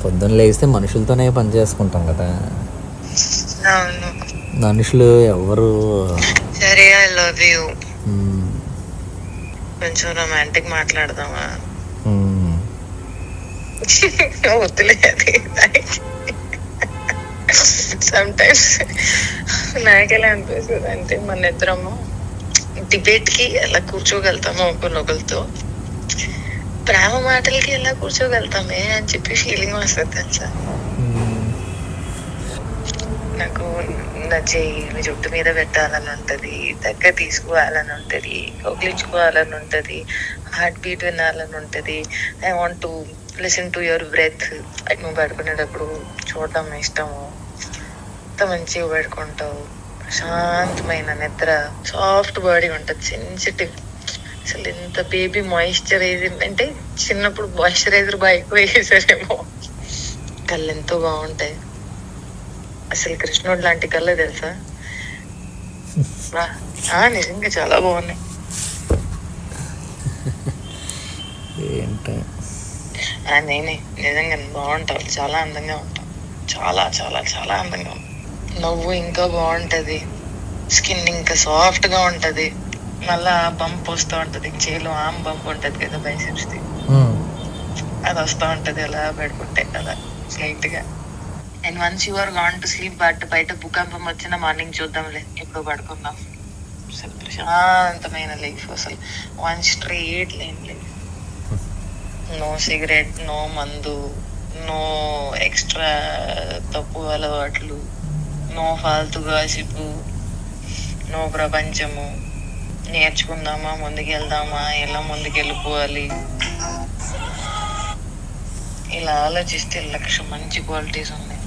పొద్దున్న లేస్తే మనుషులతోనే పని చేసుకుంటాం కదా, అవును. మనుషులు ఎవరు. సరే, ఐ లవ్ యూ. కొంచెం రొమాంటిక్ మాట్లాడదామా? వద్దులే అది. సమ్ టైమ్స్ నాకెలా అనిపిస్తుంది అంటే మన ఇద్దరము డిబేట్ కి ఎలా కూర్చోగలుగుతామో ఒకరినొకరితో, ప్రేమ మాటలకి ఎలా కూర్చోగలుగుతామే అని చెప్పి ఫీలింగ్ వస్తుంది తెలుసా. నాకు నా చెయ్యి జుట్టు మీద పెట్టాలని ఉంటది, దగ్గర తీసుకోవాలని ఉంటది, కౌగిలించుకోవాలని ఉంటది, హార్ట్ బీట్ వినాలని ఉంటది. I want to listen to your breath. నువ్వు పడుకునేటప్పుడు చూడడం ఇష్టము. ఎంత మంచిగా పడుకుంటావు, ప్రశాంతమైన నిద్ర, సాఫ్ట్ బాడీ ఉంటది, సెన్సిటివ్. అసలు ఎంత బేబీ మాయిశ్చరైజర్ అంటే చిన్నప్పుడు మాయిశ్చరైజర్ బాగా ఎక్కువ వేసారేమో. కళ్ళు ఎంతో బాగుంటాయి. అసలు కృష్ణుడు లాంటి కళ్ళే తెలుసా. నిజంగా చాలా బాగున్నాయి. నేనే నిజంగా బాగుంటావు, చాలా అందంగా ఉంటావు, చాలా చాలా చాలా అందంగా ఉంటావు. నవ్వు ఇంకా బాగుంటది, స్కిన్ ఇంకా సాఫ్ట్ గా ఉంటది. మళ్ళా బంప్ వస్తూ ఉంటది, చేలో ఆమ్ బంప్ ఉంటది కదా బైసెప్స్ ది, అది వస్తూ ఉంటది అలా పడుకుంటే కదా లైట్ గా. And once you are gone to sleep, బయట భూకంపం వచ్చిన మార్నింగ్ చూద్దాంలే, ఎప్పుడు పడుకుందాం. అసలు ప్రశాంతమైన లైఫ్, అసలు one straight line life. No cigarette, no మందు, నో ఎక్స్ట్రా తప్పు అలవాట్లు, నో ఫాల్తు గాసిపు, నో ప్రపంచము. నేర్చుకుందామా, ముందుకెళ్దామా, ఎలా ముందుకెళ్ళిపోవాలి, ఇలా ఆలోచిస్తే లక్ష మంచి క్వాలిటీస్ ఉన్నాయి.